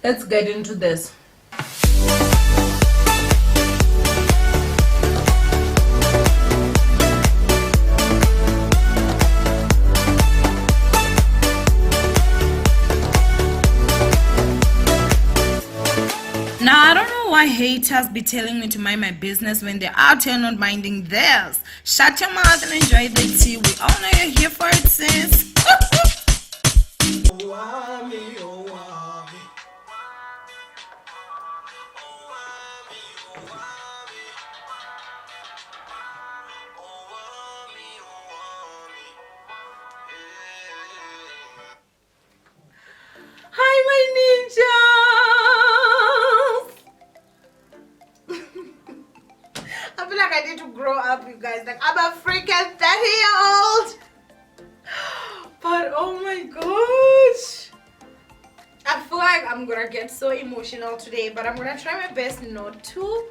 Let's get into this. Now, I don't know why haters be telling me to mind my business when they're out here not minding theirs. Shut your mouth and enjoy the tea. We all know you're here for it, sis. Owamie, Owamie. Hi, my ninjas! I feel like I need to grow up, you guys. Like, I'm a freaking 30-year-old. But oh my gosh. I feel like I'm gonna get so emotional today, but I'm gonna try my best not to.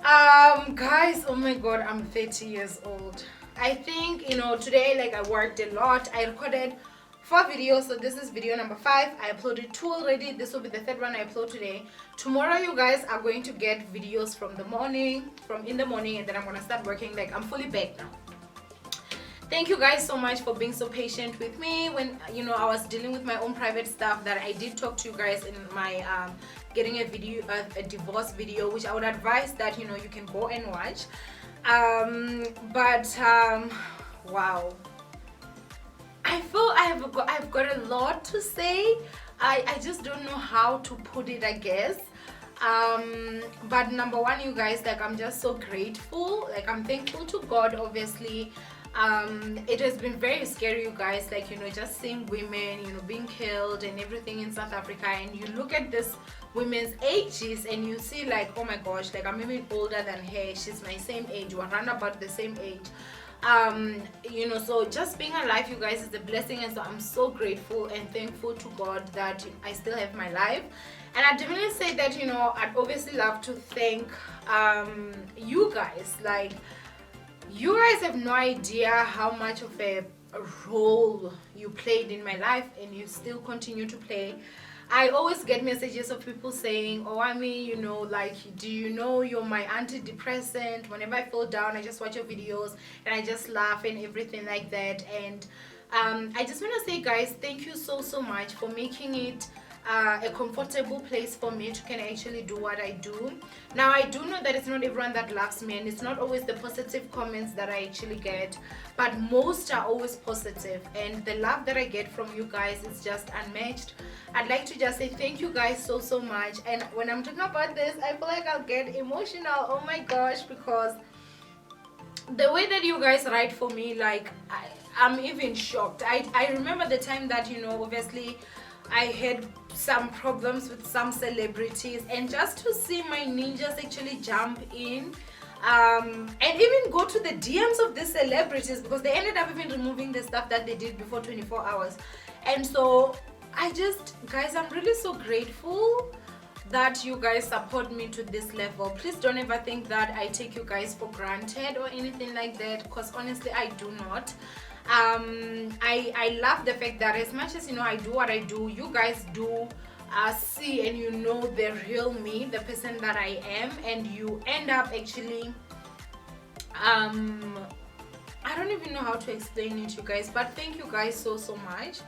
Guys, oh my god, I'm 30 years old. I think, today, like, I worked a lot. I recorded 4 videos, so this is video number 5. I uploaded 2 already. This will be the 3rd one I upload today. Tomorrow, you guys are going to get videos from in the morning, and then I'm gonna start working. Like, I'm fully back now. Thank you guys so much for being so patient with me when I was dealing with my own private stuff. That I did talk to you guys in my getting a divorce video, which I would advise that you can go and watch. Wow, I feel I've got a lot to say. I just don't know how to put it, I guess. But number one, you guys, like, I'm just so grateful. Like, I'm thankful to God, obviously. It has been very scary, you guys, like, just seeing women being killed and everything in South Africa, and you look at this women's ages and you see, like, oh my gosh, like, I'm even older than her, she's my same age, we're around about the same age. So just being alive, you guys, is a blessing, and so I'm so grateful and thankful to God that I still have my life. And I definitely say that I'd obviously love to thank you guys. Like, you guys have no idea how much of a role you played in my life, and you still continue to play. I always get messages of people saying, oh, I mean, like, do you know you're my antidepressant? Whenever I feel down, I just watch your videos and I just laugh and everything like that. And I just want to say, guys, thank you so much for making it a comfortable place for me to can actually do what I do. Now, I do know that it's not everyone that loves me, and it's not always the positive comments that I actually get, but most are always positive, and the love that I get from you guys is just unmatched. I'd like to just say thank you guys so much. And when I'm talking about this, I feel like I'll get emotional, oh my gosh, because the way that you guys write for me, like, I'm even shocked. I remember the time that obviously I had some problems with some celebrities, and just to see my ninjas actually jump in and even go to the DMs of the celebrities, because they ended up even removing the stuff that they did before 24 hours. And so guys, I'm really so grateful that you guys support me to this level. Please don't ever think that I take you guys for granted or anything like that, because honestly, I do not. I love the fact that as much as I do what I do, you guys do see and the real me, the person that I am, and you end up actually I don't even know how to explain it, you guys, but thank you guys so much.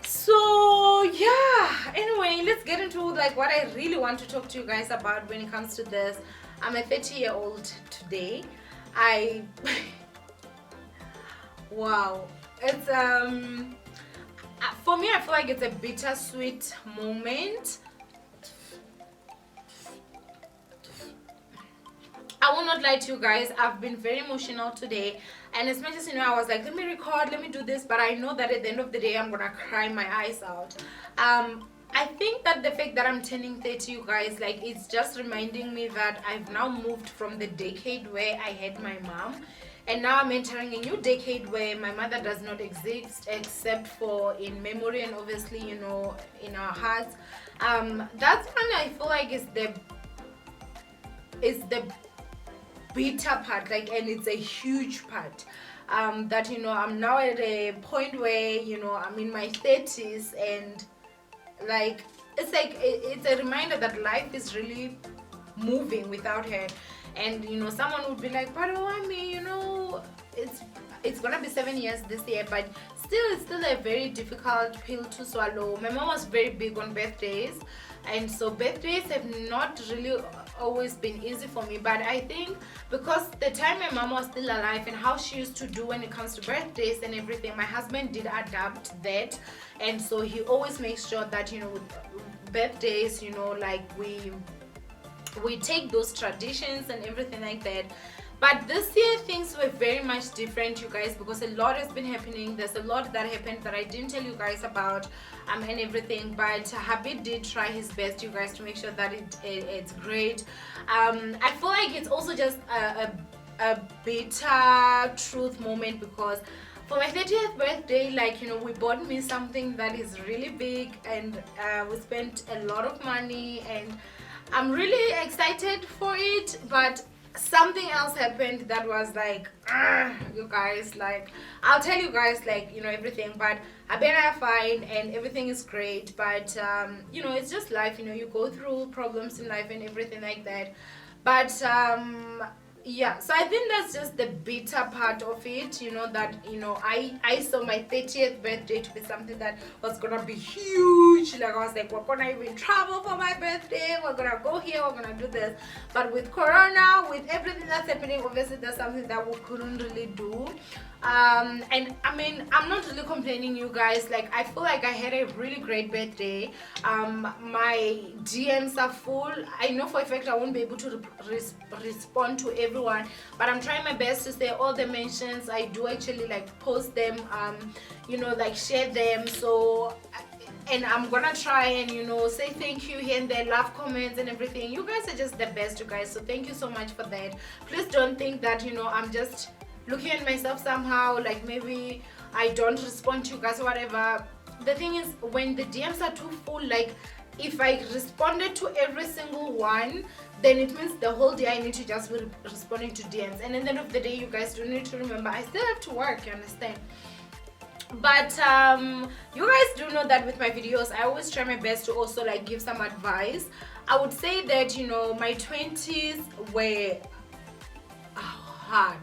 So yeah, anyway, let's get into like what I really want to talk to you guys about when it comes to this. I'm a 30-year-old today. Wow, it's for me, I feel like it's a bittersweet moment. I will not lie to you guys, I've been very emotional today, and as much as I was like, let me record, let me do this, but I know that at the end of the day I'm gonna cry my eyes out. I think that the fact that I'm turning 30, you guys, like, it's just reminding me that I've now moved from the decade where I had my mom, and now I'm entering a new decade where my mother does not exist except for in memory, and obviously in our hearts. That's when I feel like is the bitter part, like, and it's a huge part, that I'm now at a point where I'm in my 30s, and like it's like it's a reminder that life is really moving without her. And you know, someone would be like, but Owamie, you know, it's gonna be 7 years this year, but still it's still a very difficult pill to swallow. My mom was very big on birthdays, and so birthdays have not really always been easy for me. But I think because the time my mom was still alive and how she used to do when it comes to birthdays and everything, my husband did adapt that. And so he always makes sure that, you know, with birthdays, you know, like we take those traditions and everything like that. But this year things were very much different, you guys, because a lot has been happening. There's a lot that happened that I didn't tell you guys about, and everything. But Habib did try his best, you guys, to make sure that it's great. I feel like it's also just a bitter truth moment, because for my 30th birthday, like, you know, we bought me something that is really big, and we spent a lot of money, and I'm really excited for it. But something else happened that was like, you guys, like, I'll tell you guys, like, you know, everything. But I bet I'm fine and everything is great. But you know, it's just life, you know, you go through problems in life and everything like that. But yeah, so I think that's just the bitter part of it, you know, that, you know, I saw my 30th birthday to be something that was gonna be huge. Like, I was like, we're gonna even travel for my birthday, we're gonna go here, we're gonna do this. But with corona, with everything that's happening, obviously that's something that we couldn't really do. And I mean, I'm not really complaining, you guys. Like, I feel like I had a really great birthday. My DMs are full. I know for a fact I won't be able to respond to everyone, but I'm trying my best to say all the mentions. I do actually like post them, you know, like share them. So, and I'm gonna try and, you know, say thank you here and there, love comments and everything. You guys are just the best, you guys, so thank you so much for that. Please don't think that, you know, I'm just looking at myself somehow, like maybe I don't respond to you guys or whatever. The thing is, when the DMs are too full, like, if I responded to every single one, then it means the whole day I need to just be responding to DMs, and at the end of the day, you guys do need to remember I still have to work, you understand? But you guys do know that with my videos I always try my best to also like give some advice. I would say that, you know, my 20s were hard.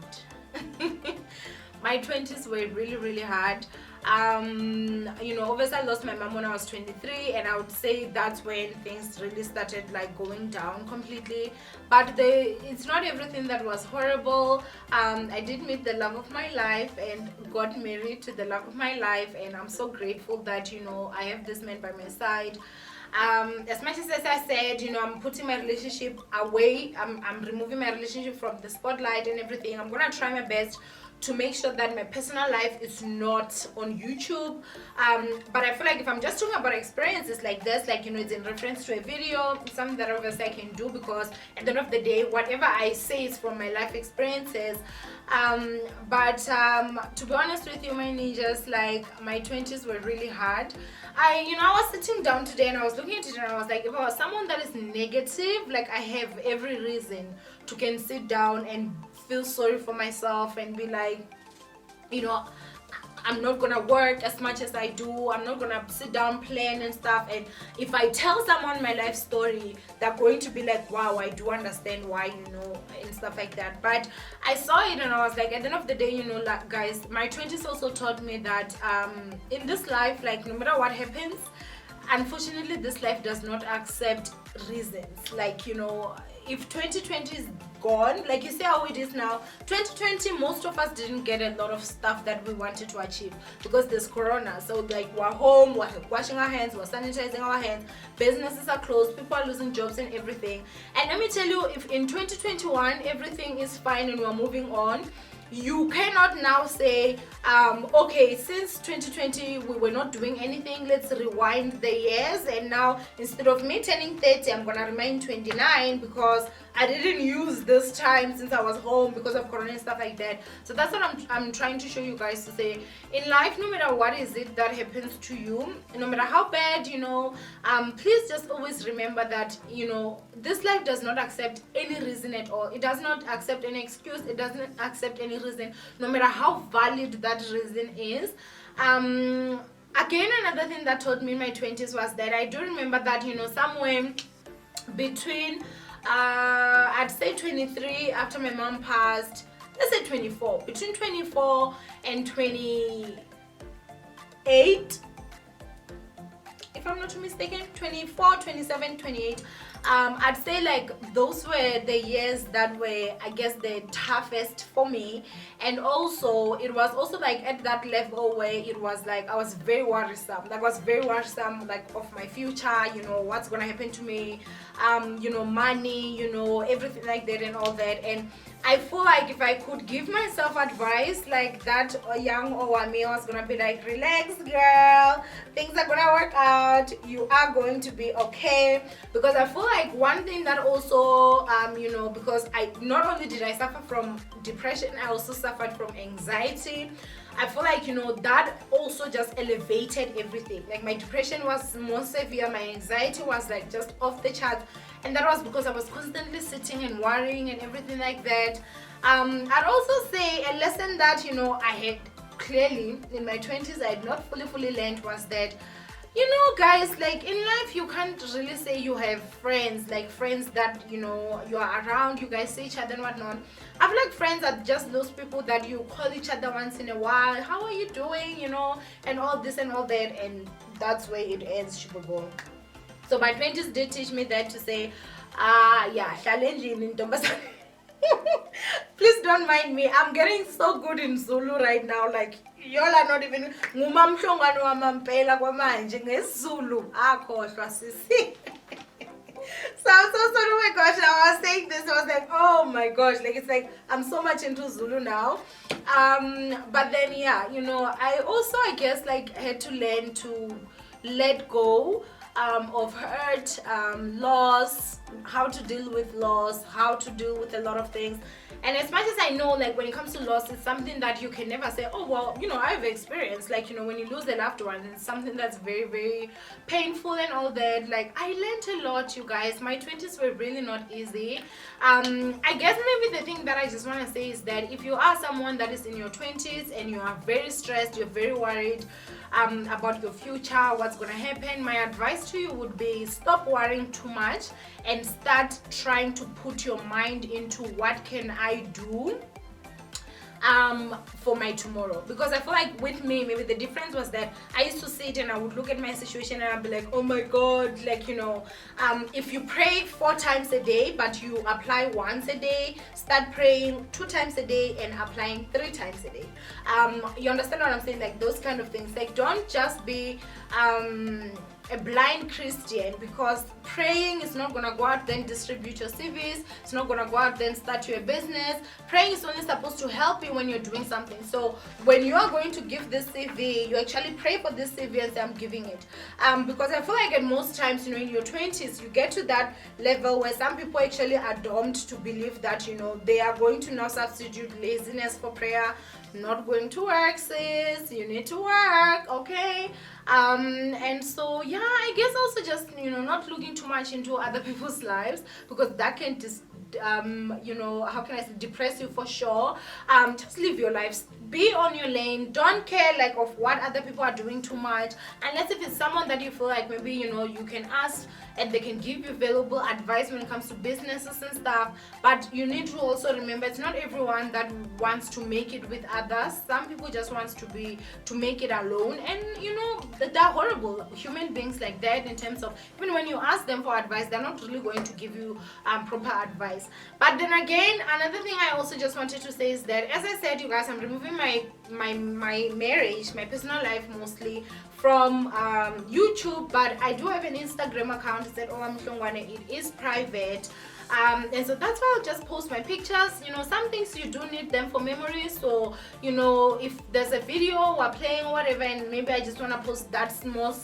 My 20s were really hard. You know, obviously I lost my mom when I was 23, and I would say that's when things really started like going down completely. But it's not everything that was horrible. I did meet the love of my life and got married to the love of my life, and I'm so grateful that, you know, I have this man by my side. As much as I said, you know, I'm putting my relationship away, I'm removing my relationship from the spotlight and everything. I'm gonna try my best to make sure that my personal life is not on YouTube. But I feel like if I'm just talking about experiences like this, like, you know, it's in reference to a video, something that obviously I can do, because at the end of the day, whatever I say is from my life experiences. But to be honest with you, my ninjas, like, my 20s were really hard. You know, I was sitting down today and I was looking at it and I was like, if I was someone that is negative, like, I have every reason to can sit down and feel sorry for myself and be like, you know, I'm not gonna work as much as I do, I'm not gonna sit down, plan and stuff. And if I tell someone my life story, they're going to be like, wow, I do understand why, you know, and stuff like that. But I saw it and I was like, at the end of the day, you know, like, guys, my 20s also taught me that in this life, like, no matter what happens, unfortunately this life does not accept reasons. Like, you know, if 2020 is gone, like, you see how it is now, 2020, most of us didn't get a lot of stuff that we wanted to achieve because there's corona. So, like, we're home, we're washing our hands, we're sanitizing our hands, businesses are closed, people are losing jobs and everything. And let me tell you, if in 2021 everything is fine and we're moving on, you cannot now say, okay, since 2020 we were not doing anything, let's rewind the years, and now instead of me turning 30, I'm gonna remain 29 because I didn't use this time since I was home because of corona and stuff like that. So that's what I'm trying to show you guys, to say, in life, no matter what is it that happens to you, no matter how bad, you know, please just always remember that, you know, this life does not accept any reason at all. It does not accept any excuse, it doesn't accept any reason, no matter how valid that reason is. Again, another thing that taught me in my 20s was that I do remember that, somewhere between, I'd say 23 after my mom passed, let's say 24, between 24 and 28, if I'm not mistaken, 24, 27, 28. I'd say like those were the years that were, I guess, the toughest for me. And also it was also like at that level where it was like I was very worrisome. Like I was very worrisome, like of my future, what's gonna happen to me, money, everything like that and all that. And I feel like if I could give myself advice like that, young Owamie was gonna be like, relax, girl, things are gonna work out, you are going to be okay. Because I feel like one thing that also, because I not only did I suffer from depression, I also suffered from anxiety. I feel like, that also just elevated everything. Like my depression was more severe, my anxiety was like just off the chart. And that was because I was constantly sitting and worrying and everything like that. I'd also say a lesson that, I had clearly in my 20s, I had not fully learned was that, guys, like in life, you can't really say you have friends, like friends that, you are around, you guys see each other and whatnot. I feel like friends are just those people that you call each other once in a while. How are you doing, and all this and all that. And that's where it ends, Shibobo. So my 20s did teach me that to say, challenging in Tombasana. Please don't mind me. I'm getting so good in Zulu right now. Like y'all are not even ngumamhlongwane wamampela kwamanje ngeZulu akhohlwa sisi. So I'm so sorry. Oh my gosh, I was saying this, I was like, oh my gosh, like it's like I'm so much into Zulu now. But then I also, I guess, like had to learn to let go of hurt, loss, how to deal with loss, how to deal with a lot of things. And as much as I know, like when it comes to loss, it's something that you can never say, oh well, I've experienced, like when you lose a loved one, it's something that's very, very painful and all that. Like I learned a lot, you guys. My 20s were really not easy. I guess maybe the thing that I just want to say is that if you are someone that is in your 20s and you are very stressed, you're very worried about your future, what's gonna happen, my advice to you would be stop worrying too much and start trying to put your mind into what can I do for my tomorrow. Because I feel like with me, maybe the difference was that I used to sit and I would look at my situation and I'd be like, oh my god, like if you pray 4 times a day but you apply once a day, start praying 2 times a day and applying 3 times a day. You understand what I'm saying? Like those kind of things. Like don't just be a blind Christian, because praying is not gonna go out there and distribute your CVs. It's not gonna go out there and start your business. Praying is only supposed to help you when you're doing something. So when you are going to give this CV, you actually pray for this CV and say, I'm giving it. Because I feel like at most times, in your 20s, you get to that level where some people actually are doomed to believe that, they are going to now substitute laziness for prayer. Not going to work, sis. You need to work, okay? And so I guess also just not looking too much into other people's lives, because that can how can I say, depress you for sure. Just live your lives, be on your lane, don't care like of what other people are doing too much, unless if it's someone that you feel like maybe you can ask and they can give you valuable advice when it comes to businesses and stuff. But you need to also remember, it's not everyone that wants to make it with others. Some people just wants to make it alone, and they're horrible human beings like that, in terms of even when you ask them for advice, they're not really going to give you proper advice. But then again, another thing I also just wanted to say is that, as I said, you guys, I'm removing my marriage, my personal life mostly, from YouTube, but I do have an Instagram account. It's at Owamie. It is private. And so that's why I'll just post my pictures. Some things you do need them for memories. So if there's a video we're playing or whatever, and maybe I just want to post that small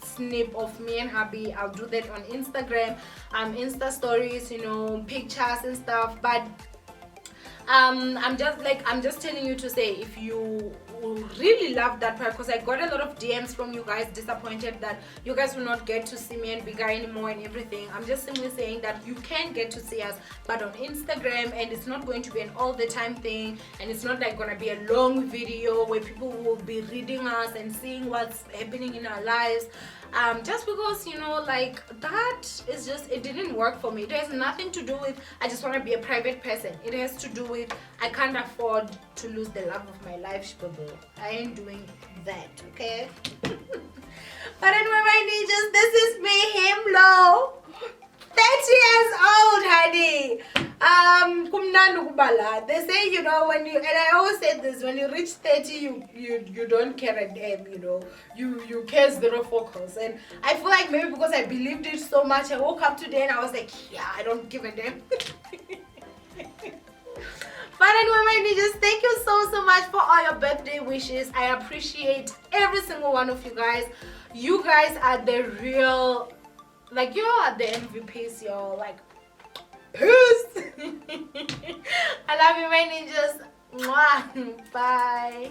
snip of me and hubby, I'll do that on Instagram, Insta stories, pictures and stuff. But I'm just telling you to say, if you really love that part because I got a lot of DMs from you guys disappointed that you guys will not get to see me and Bigger anymore and everything. I'm just simply saying that you can get to see us, but on Instagram, and it's not going to be an all the time thing, and it's not like gonna be a long video where people will be reading us and seeing what's happening in our lives. Just because, you know, like, that is just, it didn't work for me. It has nothing to do with I just want to be a private person. It has to do with I can't afford to lose the love of my life, Shbobo. I ain't doing that, okay? But anyway, my ninjas, this is me, Himlo. 30 years old, honey. Kumnandi kubala. They say, you know, when you, and I always say this, when you reach 30, you don't care a damn, you know. You care zero focus. And I feel like maybe because I believed it so much, I woke up today and I was like, yeah, I don't give a damn. But anyway, my ninjas, thank you so much for all your birthday wishes. I appreciate every single one of you guys. You guys are the real, like, you are the MVPs, y'all. Like, peace. I love you, my ninjas. Mwah. Bye.